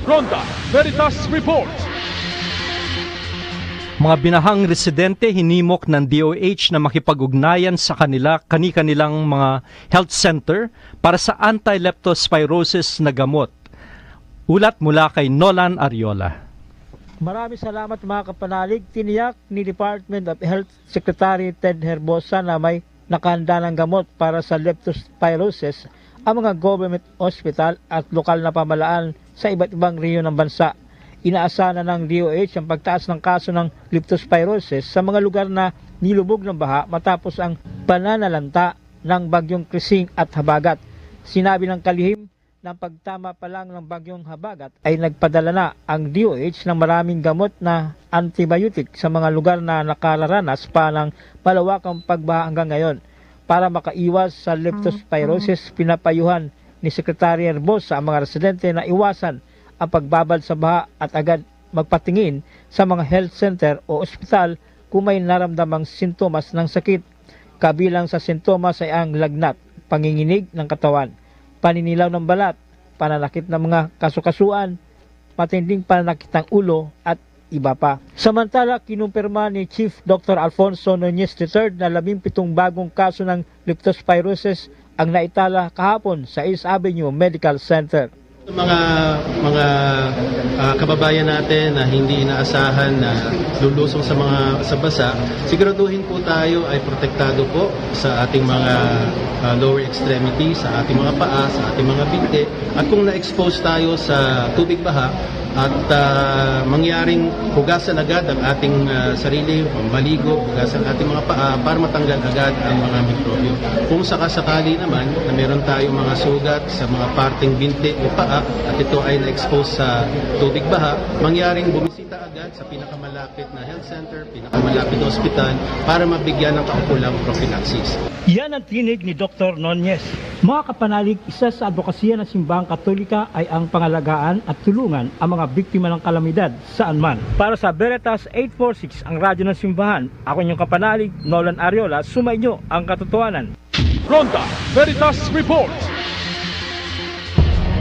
Ronda Veritas Report. Mga binahang residente hinimok ng DOH na makipag-ugnayan sa kanilang mga health center para sa anti-leptospirosis na gamot. Ulat mula kay Nolan Ariola. Maraming salamat mga kapanalig. Tiniyak ni Department of Health Secretary Ted Herbosa na may nakahanda ng gamot para sa leptospirosis ang mga government hospital at lokal na pamahalaan sa iba't ibang rehiyon ng bansa. Inaasahan na ng DOH ang pagtaas ng kaso ng leptospirosis sa mga lugar na nilubog ng baha matapos ang pananalanta ng bagyong Krising at Habagat. Sinabi ng kalihim ng pagtama pa lang ng bagyong Habagat ay nagpadala na ang DOH ng maraming gamot na antibiotic sa mga lugar na nakararanas pa ng malawakang pagbaha hanggang ngayon. Para makaiwas sa leptospirosis, pinapayuhan ni Secretary Herbosa ang mga residente na iwasan ang pagbabad sa baha at agad magpatingin sa mga health center o ospital kung may naramdamang sintomas ng sakit. Kabilang sa sintomas ay ang lagnat, panginginig ng katawan, paninilaw ng balat, pananakit ng mga kasukasuan, matinding pananakit ng ulo at iba pa. Samantala, kinumpirma ni Chief Dr. Alfonso Nunez III na 17 bagong kaso ng leptospirosis ang naitala kahapon sa East Avenue Medical Center. Mga kababayan natin na hindi inaasahan na lulusong sa basa, siguraduhin po tayo ay protektado po sa ating mga lower extremity, sa ating mga paa, sa ating mga binti. At kung na-expose tayo sa tubig baha at mangyaring hugasan agad ang ating sarili, maligo, hugasan ang ating mga paa para matanggal agad ang mga mikrobyo. Kung sakasakali naman na meron tayong mga sugat sa mga parteng binti o paa at ito ay na-expose sa tubig baha, mangyaring bumisita agad sa pinakamalapit na health center, pinakamalapit na ospital para mabigyan ng kaukulang prophylaxis. Yan ang tinig ni Dr. Nunez. Mga kapanalig, isa sa advokasya ng Simbahang Katolika ay ang pangalagaan at tulungan ang mga biktima ng kalamidad saan man. Para sa Veritas 846, ang radyo ng Simbahan, ako inyong kapanalig, Nolan Ariola, sumainyo ang katotohanan. Ronda Veritas Report.